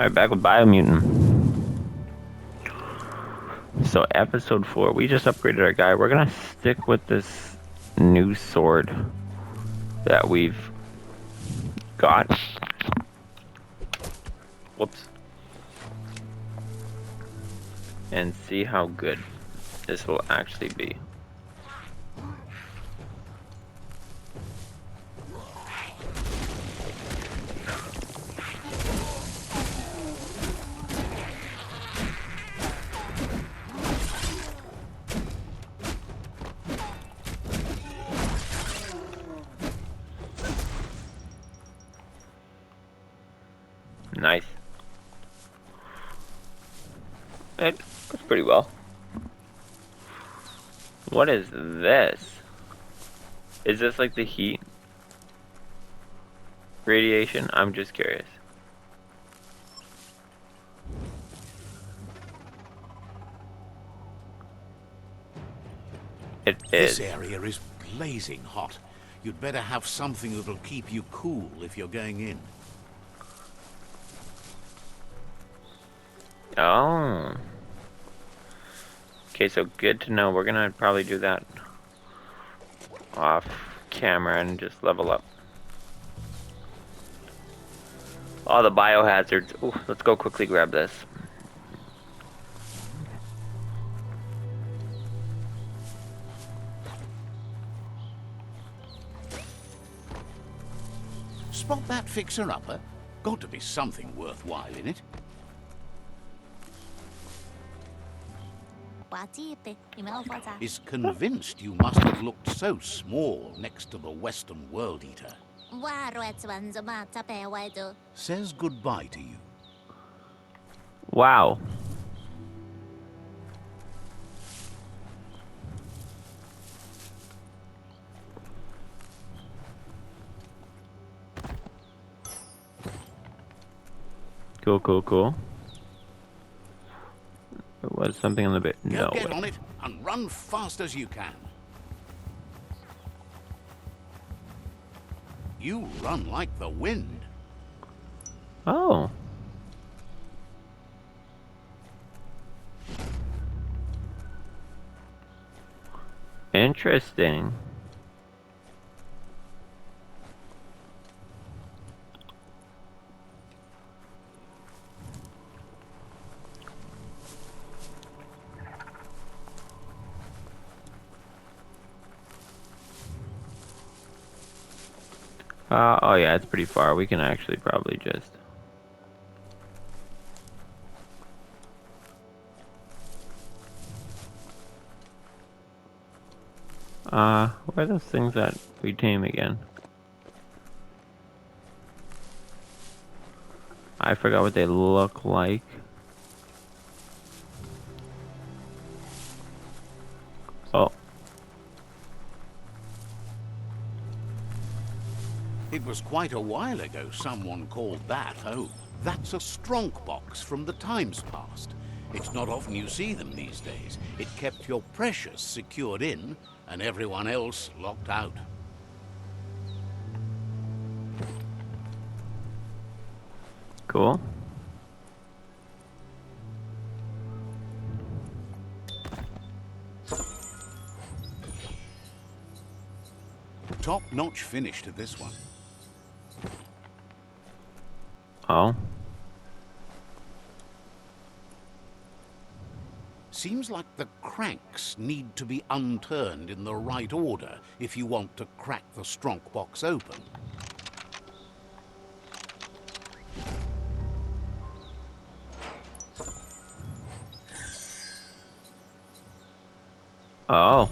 Alright, back with Biomutant. So, episode 4, we just upgraded our guy. We're gonna stick with this new sword that we've got. Whoops. And see how good this will actually be. Nice. It works pretty well. What is this? Is this like the heat radiation? I'm just curious. It is. This area is blazing hot. You'd better have something that'll keep you cool if you're going in. Oh. Okay, so good to know. We're gonna probably do that off camera and just level up. All the biohazards. Ooh, let's go quickly grab this. Spot that fixer-upper? Got to be something worthwhile in it. Is convinced you must have looked so small next to the Western World Eater. Says goodbye to you. Wow. Cool. There was something in the bit. No. Get on it and run fast as you can. You run like the wind. Oh. Interesting. Oh yeah, it's pretty far. We can actually probably just... where are those things that we tame again? I forgot what they look like. Oh. It was quite a while ago someone called that home. That's a strong box from the times past. It's not often you see them these days. It kept your precious secured in and everyone else locked out. Cool. Top-notch finish to this one. Oh. Seems like the cranks need to be unturned in the right order if you want to crack the strong box open. Oh.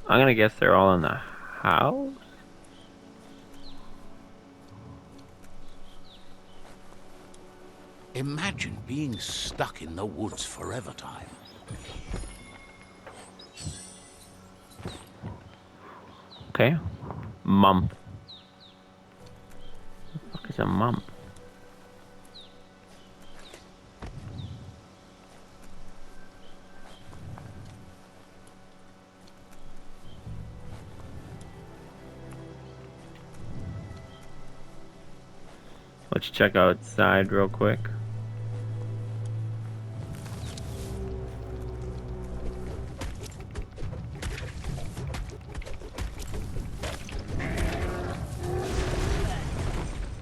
I'm gonna guess they're all in the house? Imagine being stuck in the woods forever time. Okay. Mump. What the fuck is a mump? Let's check outside real quick.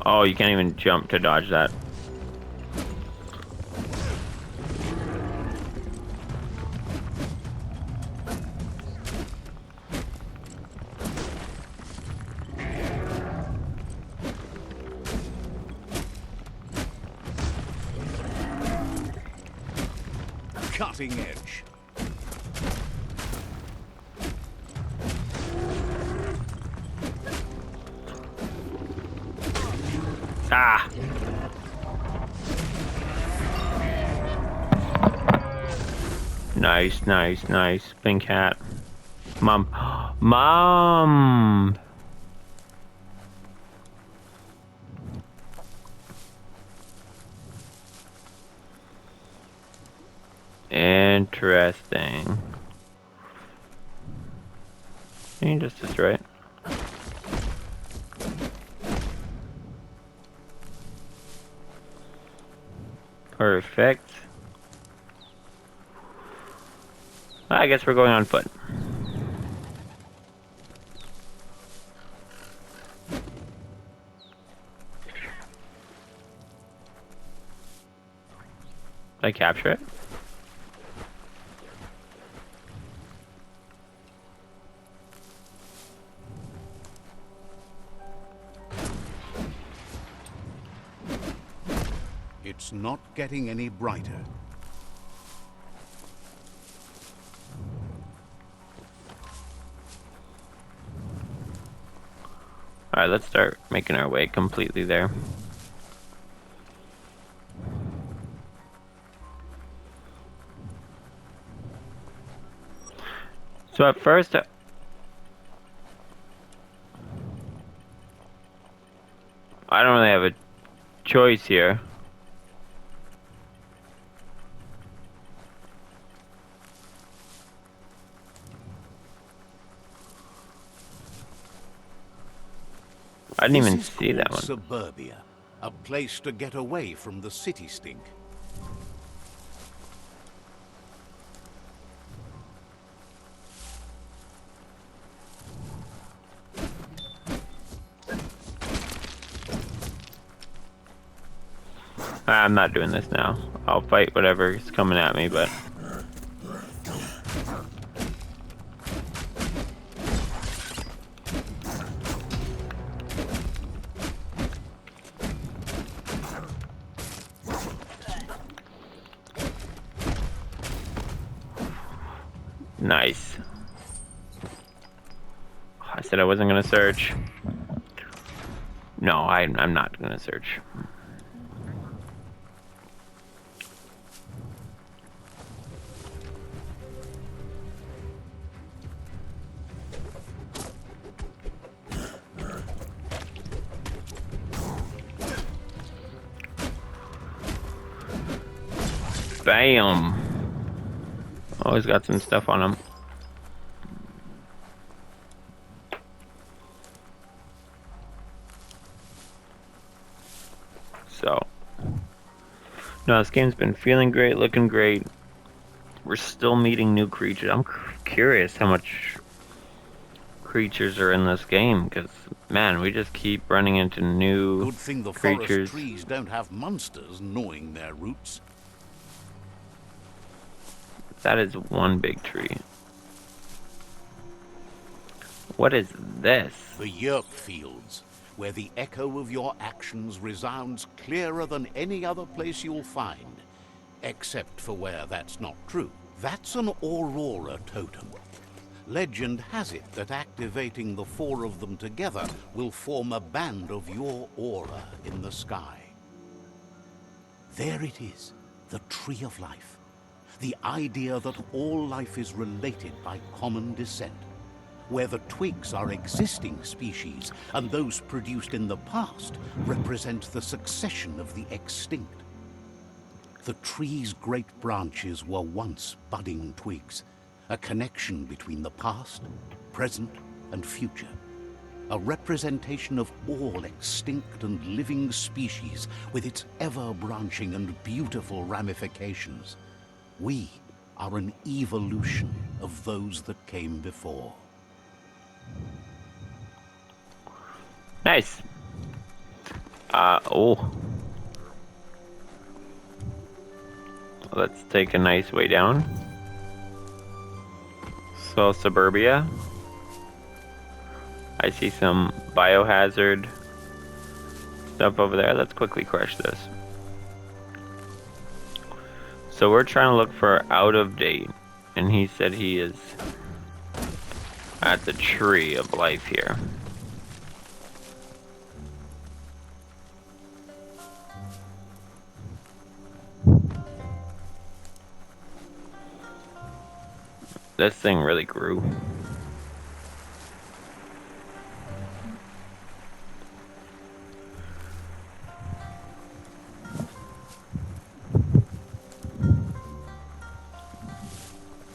Oh, you can't even jump to dodge that. Cutting edge. Ah! Nice, nice, nice. Pink hat. Mom. Mom! Interesting. You just is right. Perfect. I guess we're going on foot. Did I capture it? It's not getting any brighter. Alright, let's start making our way completely there. So at first, I don't really have a choice here. I didn't even This is see that called one. suburbia, a place to get away from the city stink. I'm not doing this now. I'll fight whatever is coming at me, but... Nice. I said I wasn't gonna search. No, I'm not gonna search. Bam! Always got some stuff on him. So, no, this game's been feeling great, looking great. We're still meeting new creatures. I'm curious how much creatures are in this game, because, man, we just keep running into new Good thing the forest creatures. trees don't have monsters gnawing their roots. That is one big tree. What is this? The yerk fields, where the echo of your actions resounds clearer than any other place you'll find. Except for where that's not true. That's an aurora totem. Legend has it that activating the four of them together will form a band of your aura in the sky. There it is, the tree of life. The idea that all life is related by common descent, where the twigs are existing species and those produced in the past represent the succession of the extinct. The tree's great branches were once budding twigs, a connection between the past, present, and future. a representation of all extinct and living species with its ever-branching and beautiful ramifications. We are an evolution of those that came before. Nice. Oh. Let's take a nice way down. So, suburbia. I see some biohazard stuff over there. Let's quickly crush this. So we're trying to look for out of date. And he said he is at the tree of life here. This thing really grew.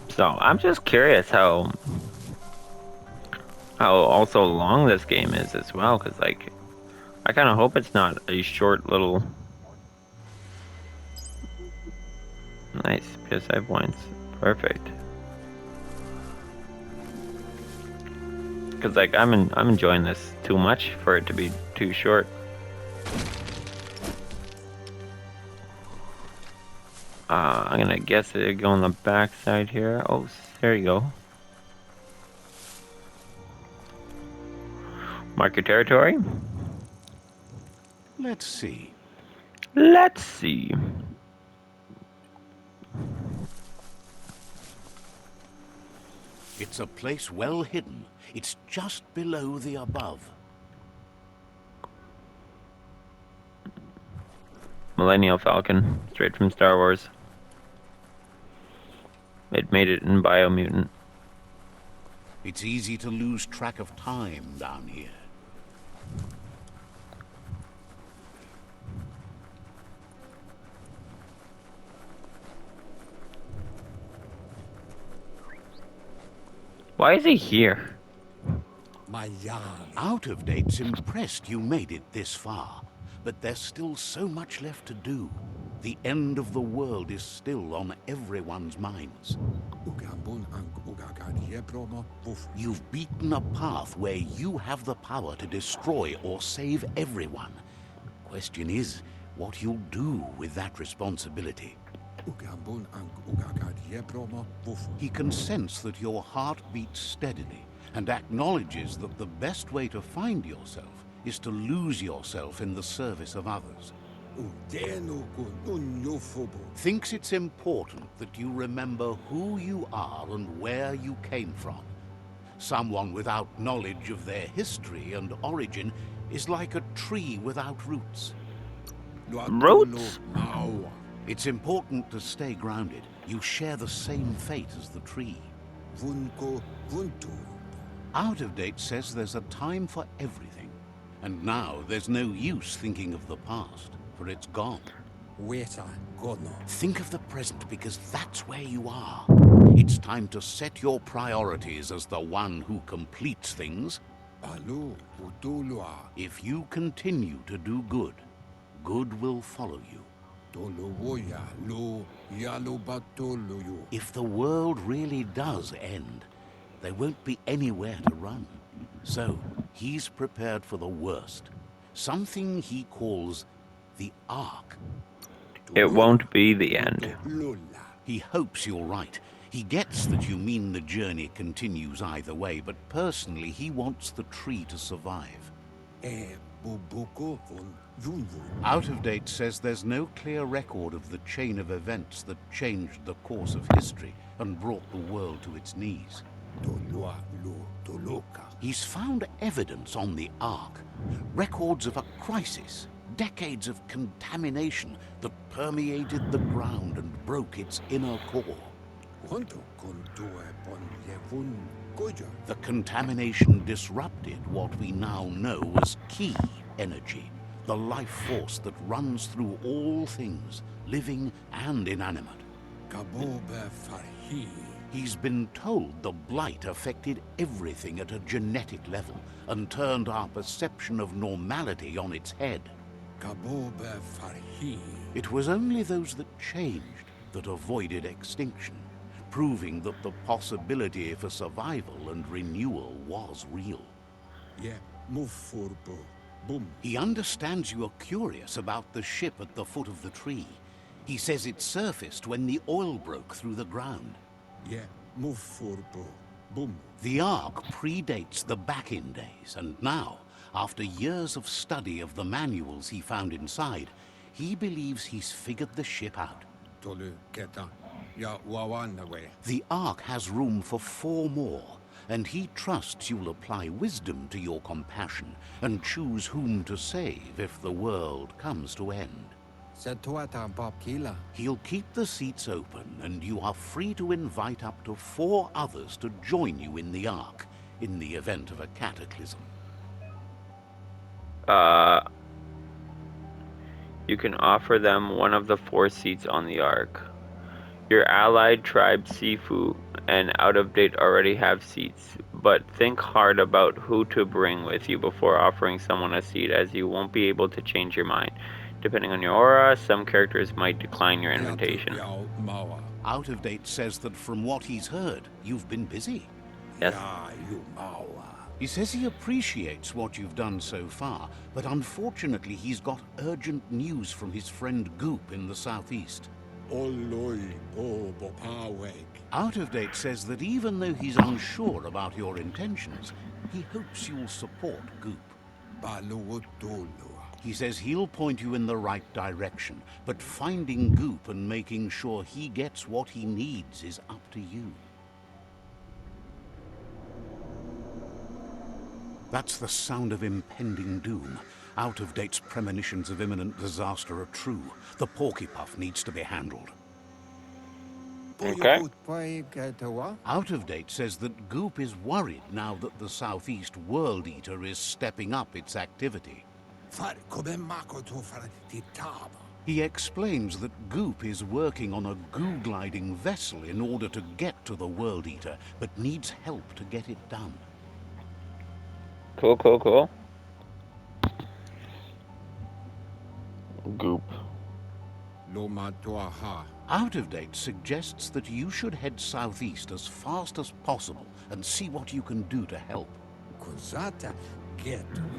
So I'm just curious how also long this game is as well, because like I kind of hope it's not a short little. Nice PSI points, perfect. Because like I'm enjoying this too much for it to be too short. I'm gonna guess it go on the back side here. Oh, there you go. Mark your territory. Let's see. Let's see. It's a place well hidden. It's just below the above. Millennial Falcon, straight from Star Wars. It made it in Biomutant. It's easy to lose track of time down here. Why is he here? Out of Date's impressed you made it this far, but there's still so much left to do. The end of the world is still on everyone's minds. You've beaten a path where you have the power to destroy or save everyone. Question is, what you'll do with that responsibility. He can sense that your heart beats steadily and acknowledges that the best way to find yourself is to lose yourself in the service of others. Thinks it's important that you remember who you are and where you came from. Someone without knowledge of their history and origin is like a tree without roots. Roots? It's important to stay grounded. You share the same fate as the tree. Out of Date says there's a time for everything. And now there's no use thinking of the past, for it's gone. Think of the present, because that's where you are. It's time to set your priorities as the one who completes things. If you continue to do good, good will follow you. If the world really does end, there won't be anywhere to run. So, he's prepared for the worst. Something he calls the Ark. It won't be the end. He hopes you're right. He gets that you mean the journey continues either way, but personally he wants the tree to survive. Out of Date says there's no clear record of the chain of events that changed the course of history and brought the world to its knees. He's found evidence on the Ark, records of a crisis, decades of contamination that permeated the ground and broke its inner core. The contamination disrupted what we now know as key energy, the life force that runs through all things, living and inanimate. He's been told the blight affected everything at a genetic level and turned our perception of normality on its head. It was only those that changed that avoided extinction, proving that the possibility for survival and renewal was real. He understands you are curious about the ship at the foot of the tree. He says it surfaced when the oil broke through the ground. The Ark predates the back-in days, and now, after years of study of the manuals he found inside, he believes he's figured the ship out. The Ark has room for 4 more, and he trusts you'll apply wisdom to your compassion and choose whom to save if the world comes to end. He'll keep the seats open, and you are free to invite up to 4 others to join you in the Ark in the event of a cataclysm. You can offer them one of the 4 seats on the Ark. Your allied tribe Sifu and Out of Date already have seats, but think hard about who to bring with you before offering someone a seat, as you won't be able to change your mind. Depending on your aura, some characters might decline your invitation. Out of Date says that from what he's heard, you've been busy. Yes. He says he appreciates what you've done so far, but unfortunately he's got urgent news from his friend Goop in the southeast. Out of Date says that even though he's unsure about your intentions, he hopes you'll support Goop. He says he'll point you in the right direction, but finding Goop and making sure he gets what he needs is up to you. That's the sound of impending doom. Out of Date's premonitions of imminent disaster are true. The Porkypuff needs to be handled. Okay. Out of Date says that Goop is worried now that the Southeast World Eater is stepping up its activity. He explains that Goop is working on a goo-gliding vessel in order to get to the World Eater, but needs help to get it done. Cool, cool, cool. Goop. Out of Date suggests that you should head southeast as fast as possible and see what you can do to help.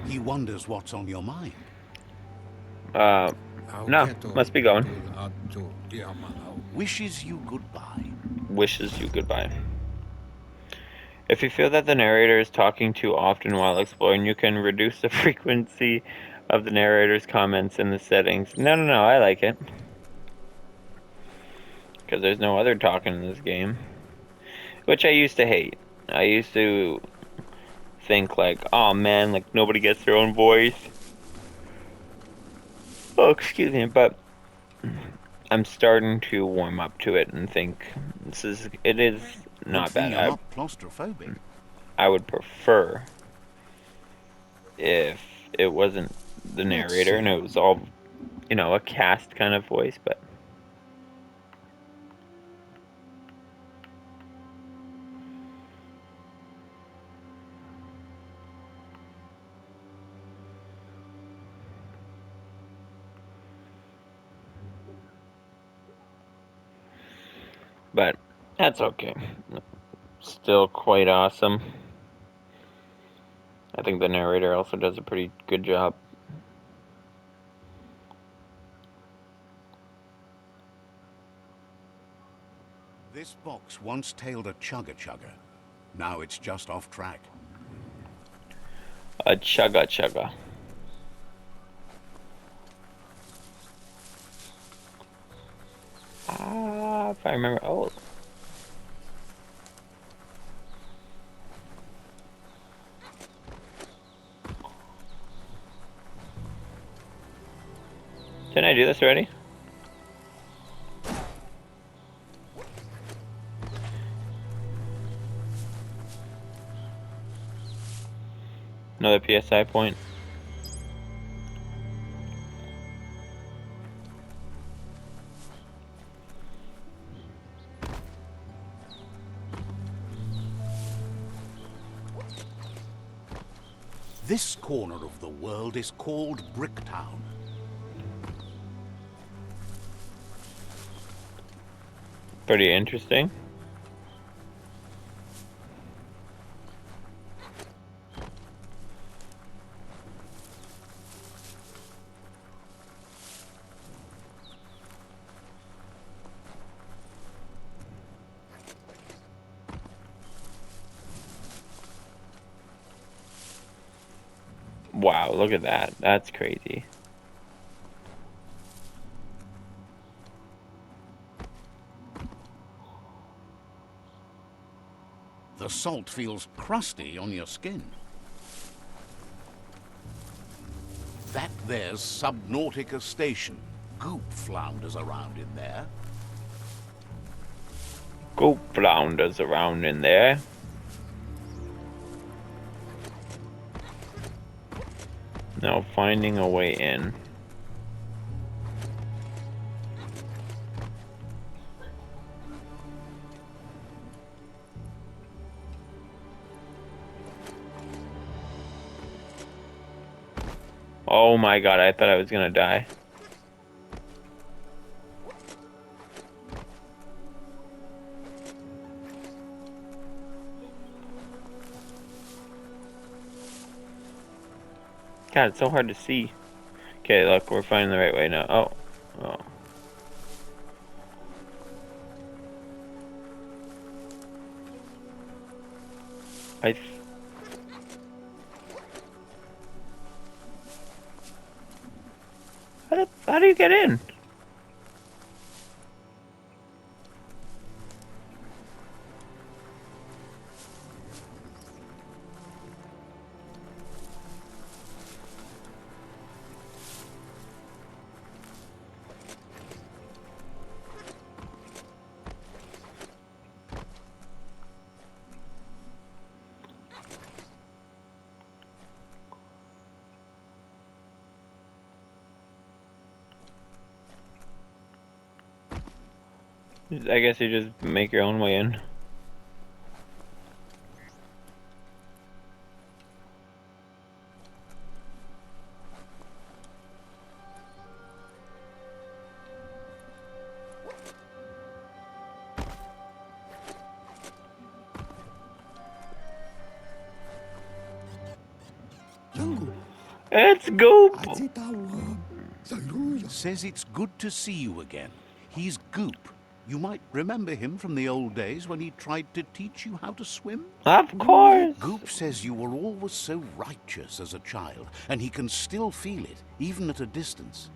He wonders what's on your mind. No, must be going. Wishes you goodbye. Wishes you goodbye. If you feel that the narrator is talking too often while exploring, you can reduce the frequency of the narrator's comments in the settings. No, I like it. Because there's no other talking in this game. Which I used to hate. I used to think like, oh man, like nobody gets their own voice. Oh, excuse me, but I'm starting to warm up to it and think it is not bad. You're not claustrophobic. I would prefer if it wasn't the narrator and it was all, a cast kind of voice, but that's okay. Still quite awesome. I think the narrator also does a pretty good job. This box once tailed a chugga-chugga. Now it's just off track. A chugga-chugga. If I remember, oh. Didn't I do this already? Another PSI point. This corner of the world is called Bricktown. Pretty interesting. Wow, look at that. That's crazy. The salt feels crusty on your skin. That there's Subnautica Station. Goop flounders around in there. Go flounders around in there. Now finding a way in. Oh my god, I thought I was gonna die. God, it's so hard to see. Okay, look, we're finding the right way now. Oh. Oh. I... How do you get in? I guess you just make your own way in. Let's go! Says it's good to see you again. He's Goop. You might remember him from the old days when he tried to teach you how to swim. Of course! Goop says you were always so righteous as a child, and he can still feel it, even at a distance.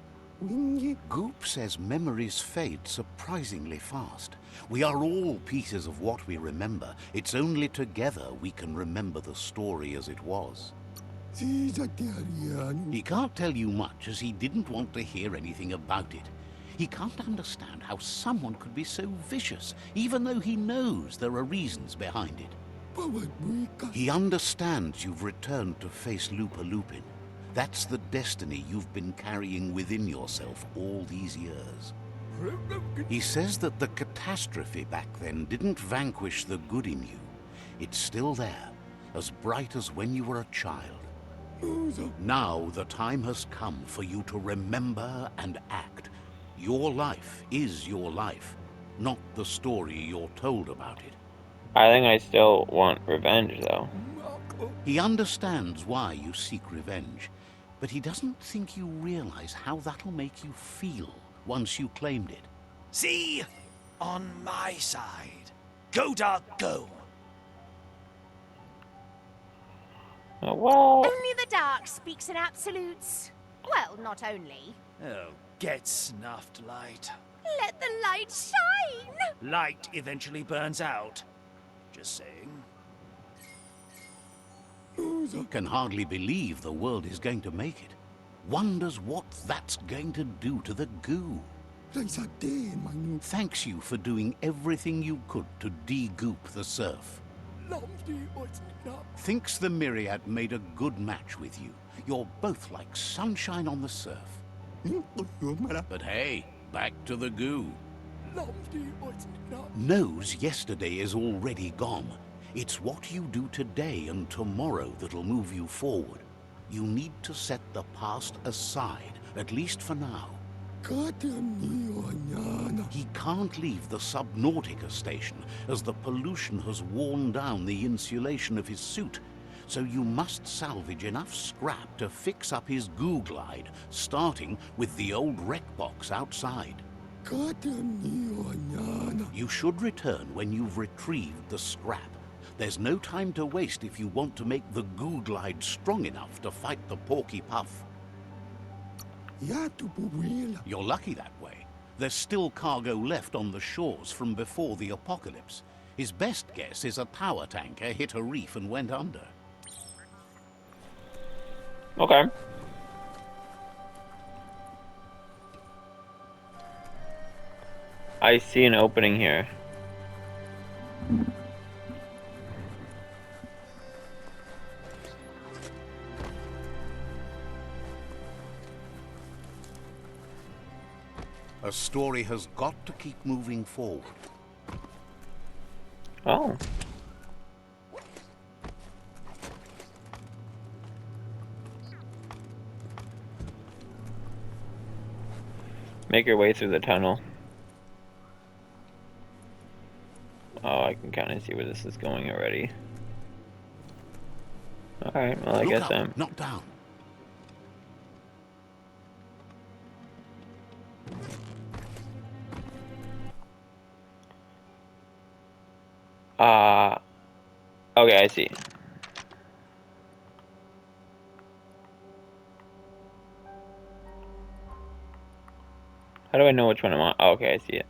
Goop says memories fade surprisingly fast. We are all pieces of what we remember. It's only together we can remember the story as it was. He can't tell you much, as he didn't want to hear anything about it. He can't understand how someone could be so vicious, even though he knows there are reasons behind it. He understands you've returned to face Lupa Lupin. That's the destiny you've been carrying within yourself all these years. He says that the catastrophe back then didn't vanquish the good in you. It's still there, as bright as when you were a child. Now the time has come for you to remember and act. Your life is your life, not the story you're told about it. I think I still want revenge, though. He understands why you seek revenge, but he doesn't think you realize how that'll make you feel once you claimed it. See? On my side. Go, Dark, go! Well... Only the dark speaks in absolutes. Well, not only. Oh, get snuffed, Light. Let the light shine! Light eventually burns out. Just saying. He can hardly believe the world is going to make it. Wonders what that's going to do to the goo. Thanks you for doing everything you could to de-goop the surf. Thinks the Myriad made a good match with you. You're both like sunshine on the surf. But hey, back to the goo. Knows yesterday is already gone. It's what you do today and tomorrow that'll move you forward. You need to set the past aside, at least for now. He can't leave the Subnautica station, as the pollution has worn down the insulation of his suit. So you must salvage enough scrap to fix up his goo glide, starting with the old wreck box outside. You should return when you've retrieved the scrap. There's no time to waste if you want to make the goo glide strong enough to fight the Porky Puff. You're lucky that way. There's still cargo left on the shores from before the apocalypse. His best guess is a power tanker hit a reef and went under. Okay. I see an opening here. A story has got to keep moving forward. Oh. Make your way through the tunnel. Oh, I can kind of see where this is going already. Alright, well, I Look guess up, not down. Okay, I see. How do I know which one I'm on? Oh, okay, I see it.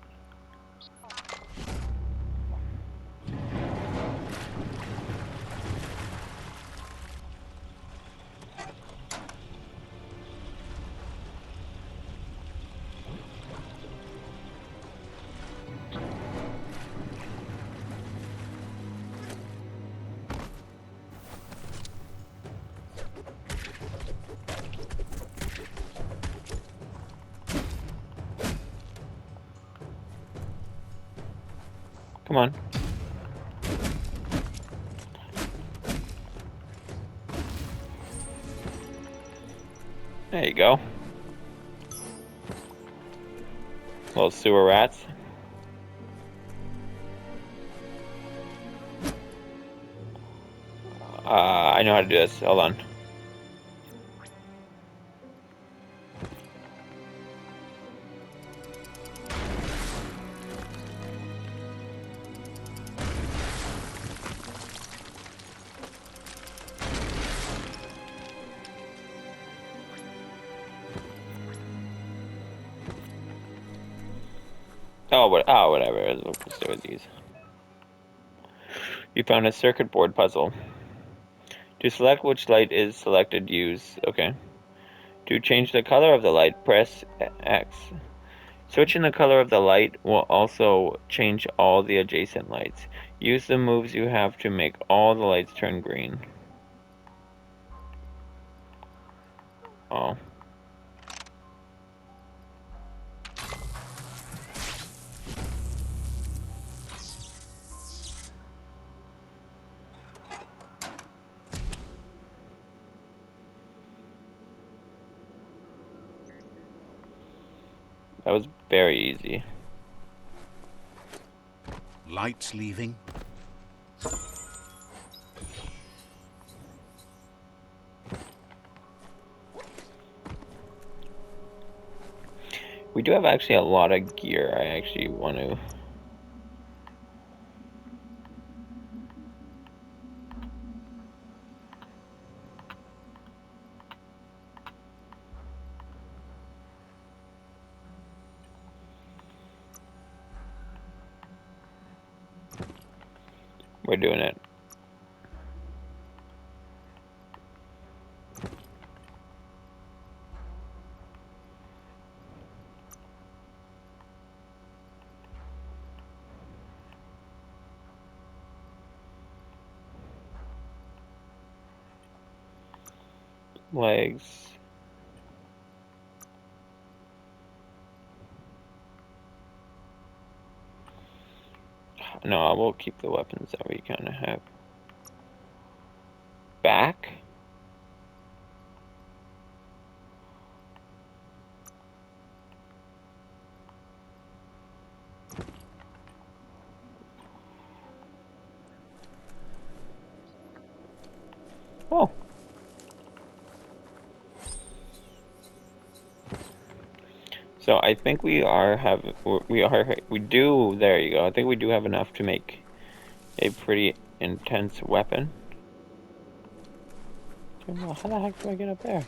Come on. There you go. Little sewer rats. I know how to do this. Hold on. Oh, whatever. We'll stay with these. You found a circuit board puzzle. To select which light is selected, use... Okay. To change the color of the light, press X. Switching the color of the light will also change all the adjacent lights. Use the moves you have to make all the lights turn green. Oh. That was very easy. Lights leaving. We do have actually a lot of gear I actually want to... We're doing it. Legs. No, I will keep the weapons that we kind of have. Back? Oh. So I think we do, there you go. I think we do have enough to make a pretty intense weapon. Well, how the heck do I get up there?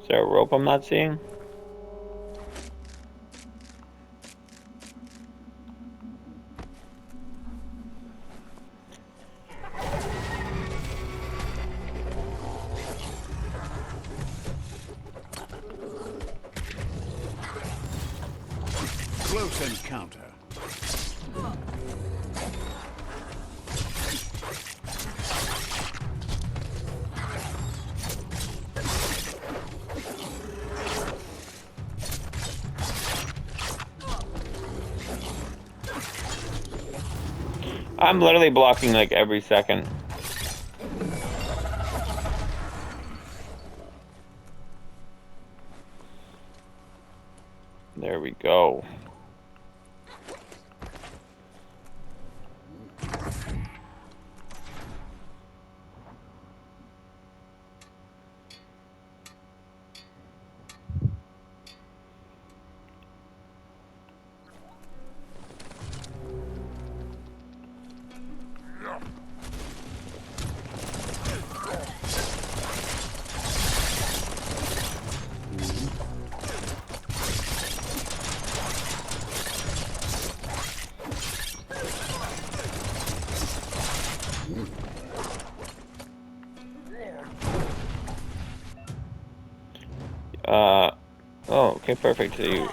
Is there a rope I'm not seeing? Close encounter. I'm literally blocking like every second. There we go. Oh, okay, perfect. So you...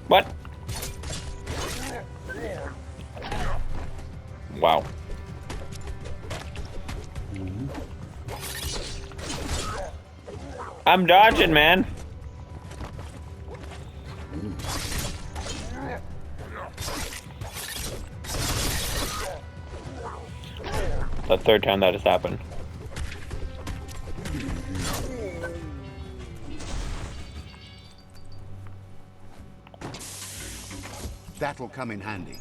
What? Wow. I'm dodging, man. The third time that has happened. That'll come in handy.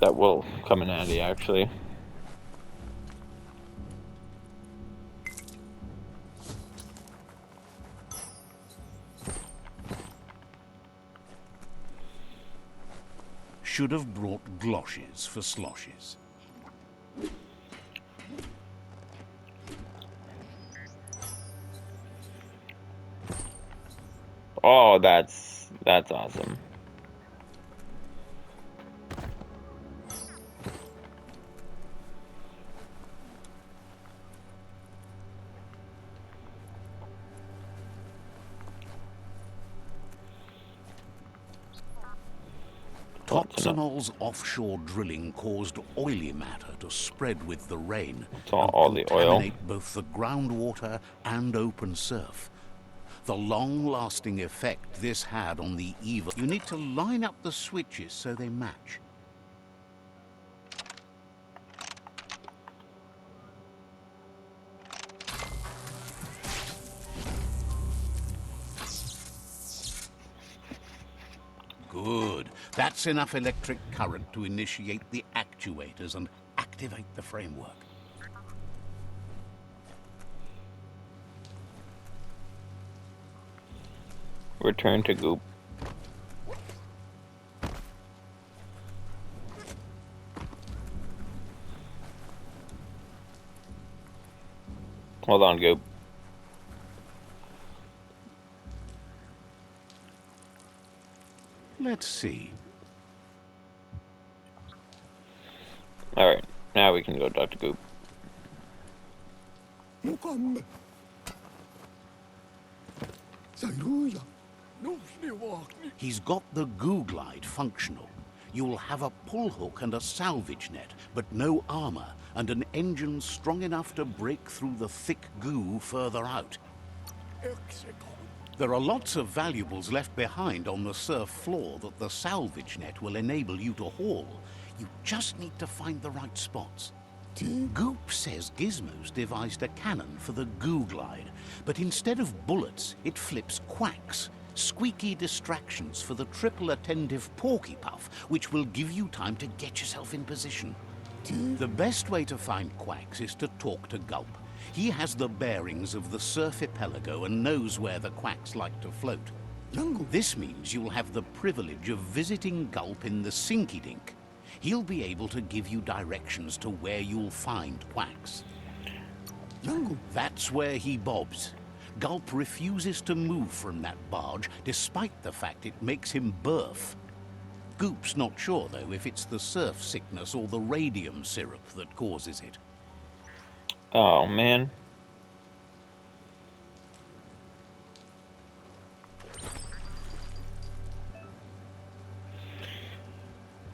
That will come in handy, actually. Should have brought gloshes for sloshes. Oh, that's awesome. Topsanol's offshore drilling caused oily matter to spread with the rain and All the oil. contaminate both the groundwater and open surf. The long-lasting effect this had on the evil... You need to line up the switches so they match. Good. That's enough electric current to initiate the actuators and activate the framework. Return to goop. Hold on, goop. Let's see. Alright, now we can go talk to goop. He's got the goo glide functional. You'll have a pull hook and a salvage net, but no armor, and an engine strong enough to break through the thick goo further out. There are lots of valuables left behind on the surf floor that the salvage net will enable you to haul. You just need to find the right spots. Goop says Gizmo's devised a cannon for the goo glide, but instead of bullets, it flips quacks. Squeaky distractions for the triple attentive porky puff, which will give you time to get yourself in position. The best way to find quacks is to talk to Gulp. He has the bearings of the surf archipelago and knows where the quacks like to float. This means you'll have the privilege of visiting Gulp in the Sinky Dink. He'll be able to give you directions to where you'll find quacks. That's where he bobs. Gulp refuses to move from that barge, despite the fact it makes him burf. Goop's not sure, though, if it's the surf sickness or the radium syrup that causes it. Oh, man.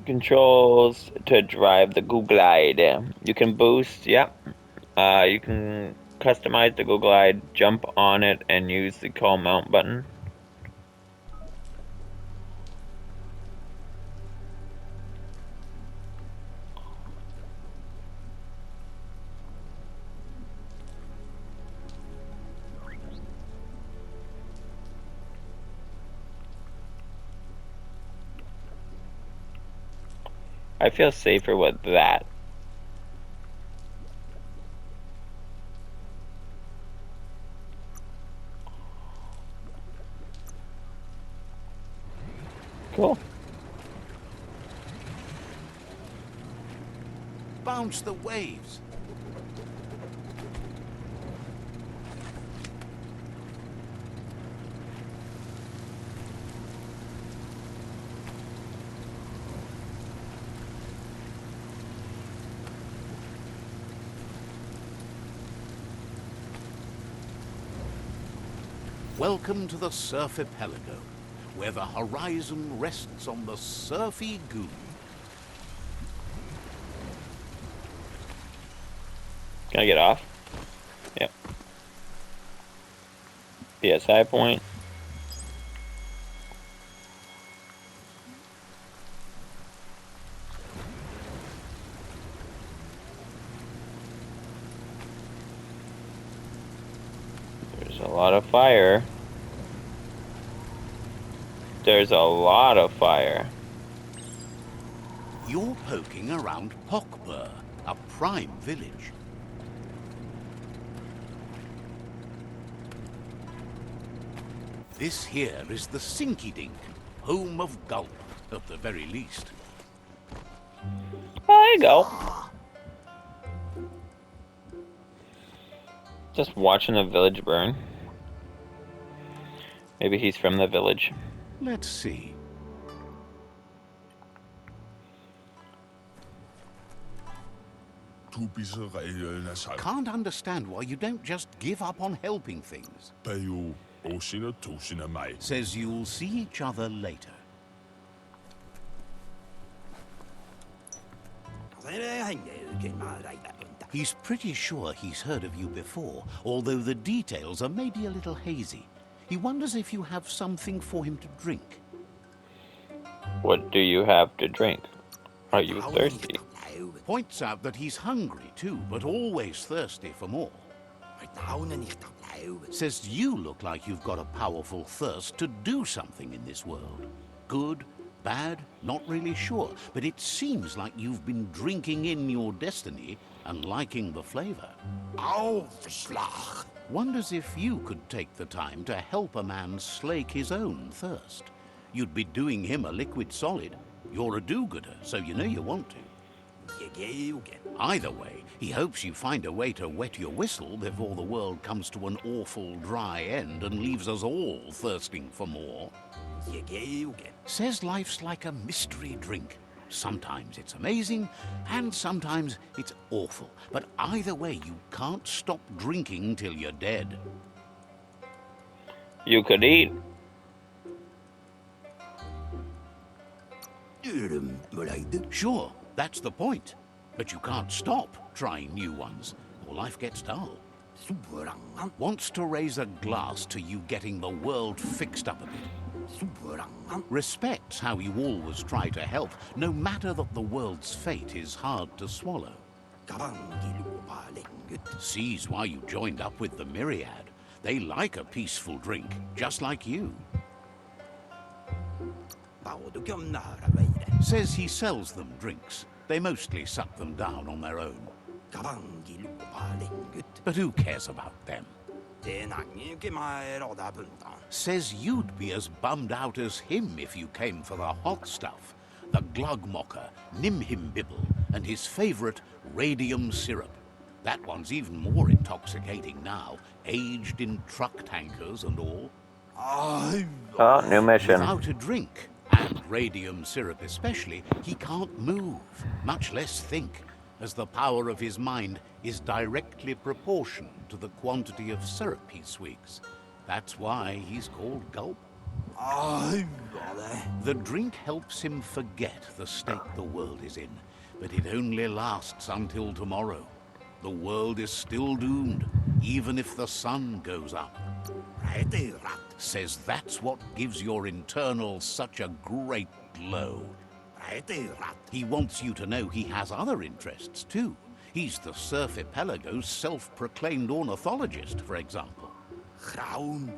Controls to drive the Goo Glide. You can boost, yep. You can customize the Goo Glide, jump on it, and use the call mount button. I feel safer with that. Cool. Bounce the waves. Welcome to the surf archipelago, where the horizon rests on the surfy goo. Can I get off? Yep. PSI point. There's a lot of fire. There's a lot of fire. You're poking around Pockbur, a prime village. This here is the Sinky Dink, home of Gulp, at the very least. Oh, there you go. Just watching the village burn. Maybe he's from the village. Let's see. Can't understand why you don't just give up on helping things. Says you'll see each other later. He's pretty sure he's heard of you before, although the details are maybe a little hazy. He wonders if you have something for him to drink. What do you have to drink? Are you thirsty? Points out that he's hungry too, but always thirsty for more. Says you look like you've got a powerful thirst to do something in this world. Good, bad, not really sure, but it seems like you've been drinking in your destiny and liking the flavor. Wonders if you could take the time to help a man slake his own thirst. You'd be doing him a liquid solid. You're a do-gooder, so you know you want to. Either way, he hopes you find a way to wet your whistle before the world comes to an awful dry end and leaves us all thirsting for more. Says life's like a mystery drink. Sometimes it's amazing, and sometimes it's awful. But either way, you can't stop drinking till you're dead. You could eat. Sure, that's the point. But you can't stop trying new ones, or life gets dull. Wants to raise a glass to you getting the world fixed up a bit. Respects how you always try to help, no matter that the world's fate is hard to swallow. Sees why you joined up with the Myriad. They like a peaceful drink, just like you. Says he sells them drinks. They mostly suck them down on their own. But who cares about them? Says you'd be as bummed out as him if you came for the hot stuff. The Glugmocker, Nimhimbibble, and his favourite radium syrup. That one's even more intoxicating now, aged in truck tankers and all. Oh, new mission. Without a drink, and radium syrup especially, he can't move, much less think, as the power of his mind is directly proportional to the quantity of syrup he swigs. That's why he's called Gulp. The drink helps him forget the state the world is in, but it only lasts until tomorrow. The world is still doomed, even if the sun goes up. Says that's what gives your internals such a great glow. He wants you to know he has other interests, too. He's the Surfipelago's self-proclaimed ornithologist, for example.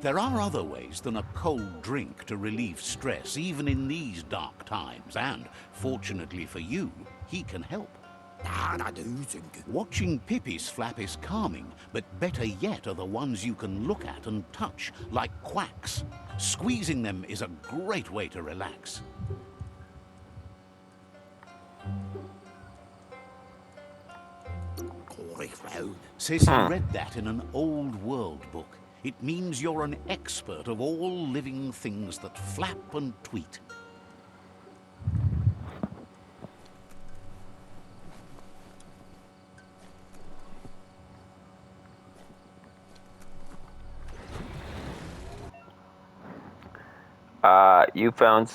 There are other ways than a cold drink to relieve stress, even in these dark times, and, fortunately for you, he can help. Watching Pippi's flap is calming, but better yet are the ones you can look at and touch, like quacks. Squeezing them is a great way to relax. Says he read that in an old world book. It means you're an expert of all living things that flap and tweet. You found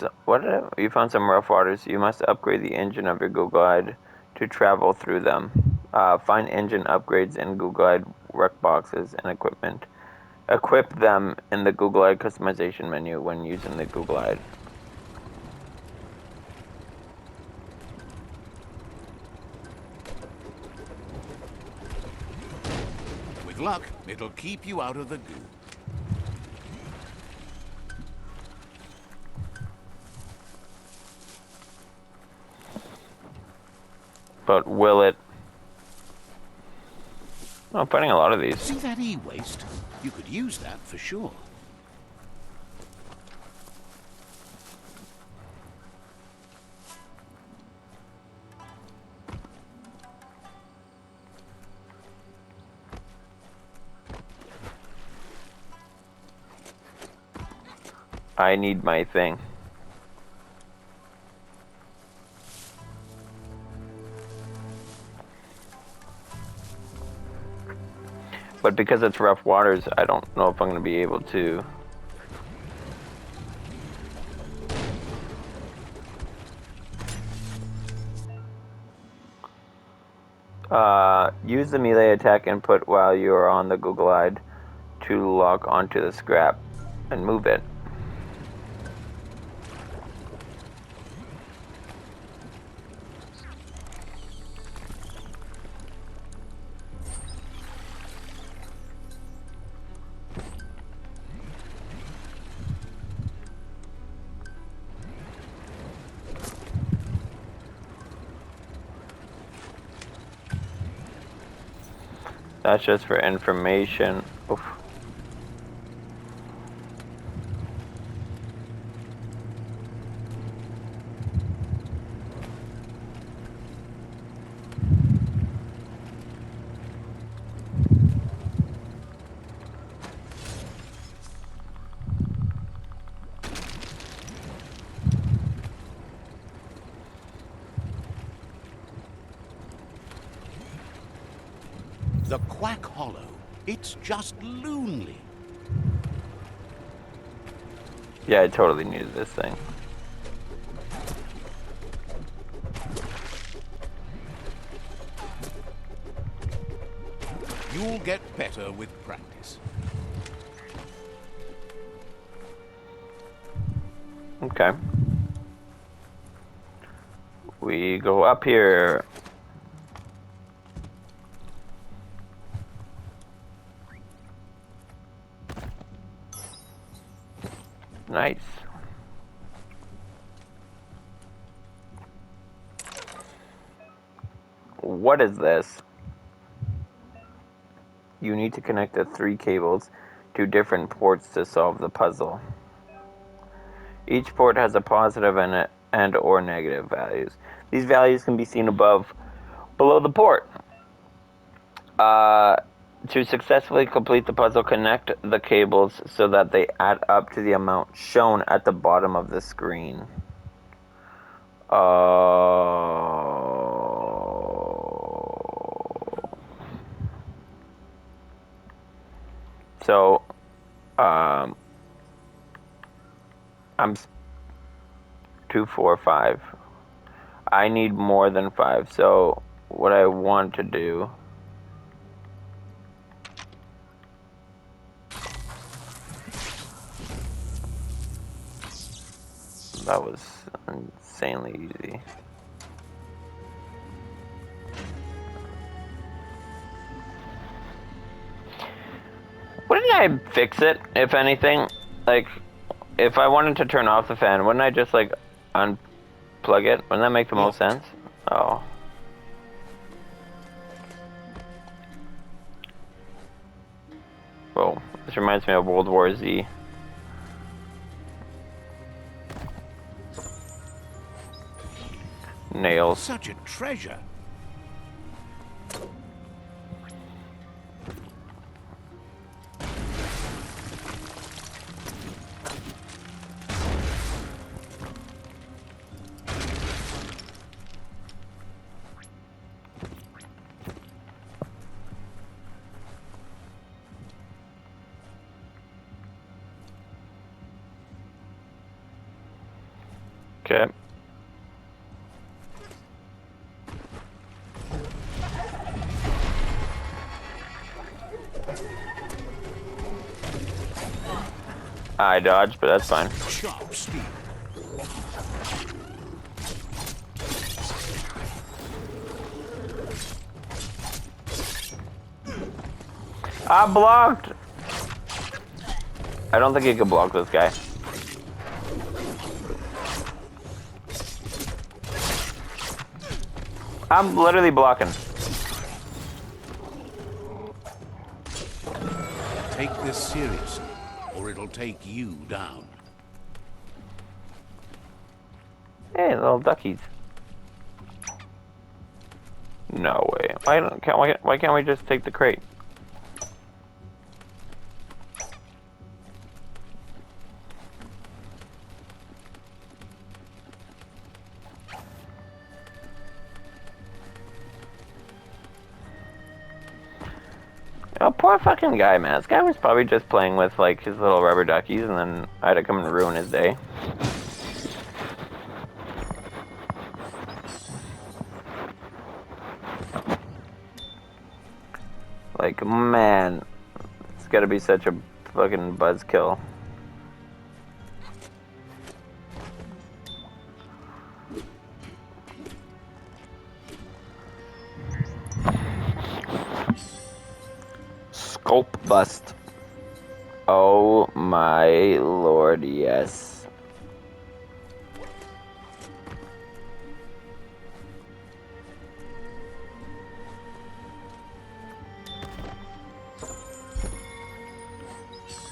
you found some rough waters. You must upgrade the engine of your Google Guide to travel through them. Find engine upgrades in Google Guide rec boxes and equipment. Equip them in the Google Guide customization menu when using the Google Guide. With luck, it'll keep you out of the goo. But will it? Oh, I'm finding a lot of these. See that e-waste? You could use that for sure. I need my thing. But because it's rough waters, I don't know if I'm going to be able to. Use the melee attack input while you are on the Google Guide to lock onto the scrap and move it. That's just for information. Oof. The Quack Hollow. It's just lonely. Yeah, I totally needed this thing. You'll get better with practice. Okay. We go up here. Nice. What is this? You need to connect the 3 cables to different ports to solve the puzzle. Each port has a positive and or negative values. These values can be seen below the port. To successfully complete the puzzle, connect the cables so that they add up to the amount shown at the bottom of the screen. So, I'm 2, 4, 5. I need more than 5. So, what I want to do. That was insanely easy. Wouldn't I fix it, if anything? Like, if I wanted to turn off the fan, wouldn't I just, like, unplug it? Wouldn't that make the most sense? Oh. Whoa. This reminds me of World War Z. Nails. Such a treasure. Okay. I dodged, but that's fine. Sharp steel. I blocked! I don't think you can block this guy. I'm literally blocking. Take this seriously, or it'll take you down. Hey, little duckies. No way. Why can't we just take the crate? Oh, poor fucking guy, man. This guy was probably just playing with, like, his little rubber duckies, and then I had to come and ruin his day. Like, man. It's gotta be such a fucking buzzkill. Scope bust. Oh my lord, yes.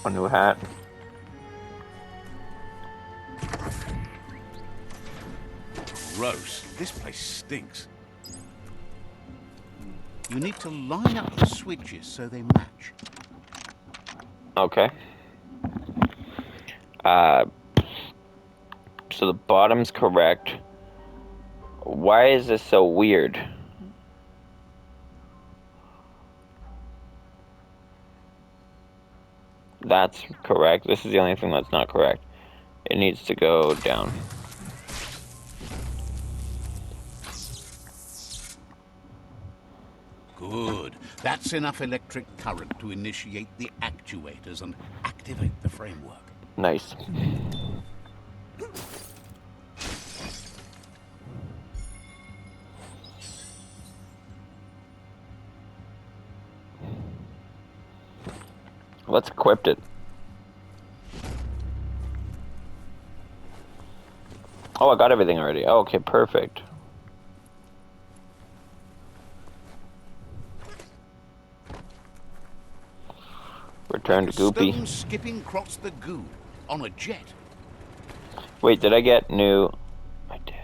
A new hat. Gross. This place stinks. You need to line up the switches so they match. Okay. So the bottom's correct. Why is this so weird? That's correct. This is the only thing that's not correct. It needs to go down. Good. That's enough electric current to initiate the actuators and activate the framework. Nice. Let's equip it. Oh, I got everything already. Oh, okay, perfect. Return to Like a Goopy. stone skipping across the goo on a jet. Wait, did I get new? I did.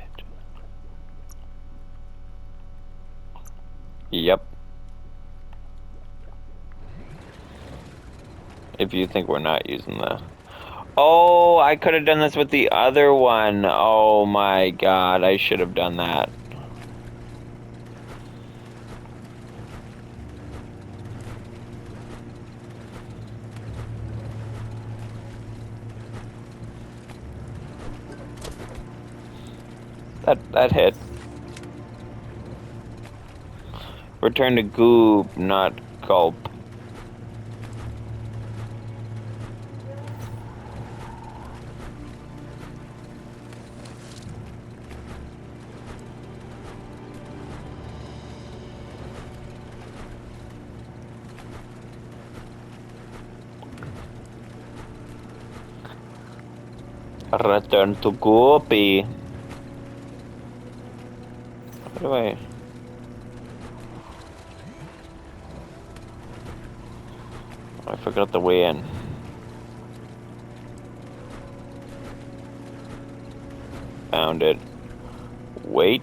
Yep. If you think we're not using the... Oh, I could have done this with the other one. Oh my god, I should have done that. That hit. Return to Goop, not Gulp. Return to Goopy. How do I... I forgot the way in. Found it. Wait.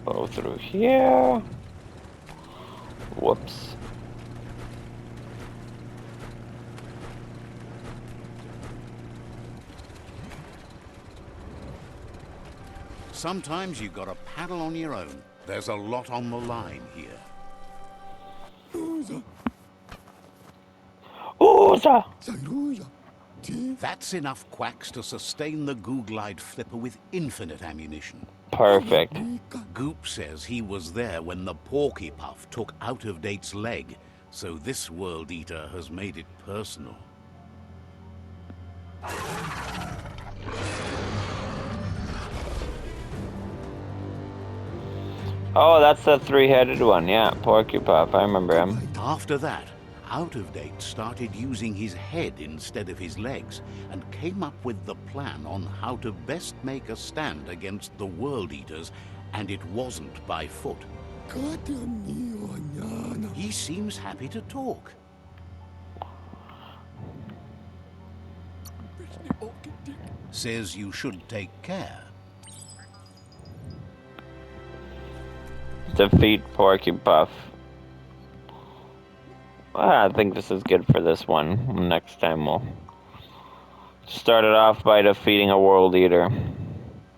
Go through here. Whoops. Sometimes you gotta paddle on your own. There's a lot on the line here. Ooza! That's enough quacks to sustain the Googlide flipper with infinite ammunition. Perfect. Goop says he was there when the Porky Puff took Out-of-Date's leg, so this World Eater has made it personal. Oh, that's the three-headed one. Yeah, Porcupine. I remember him. After that, Out-of-Date started using his head instead of his legs and came up with the plan on how to best make a stand against the World Eaters, and it wasn't by foot. He seems happy to talk. Says you should take care. Defeat Porcupine. I think this is good for this one. Next time we'll start it off by defeating a World Eater.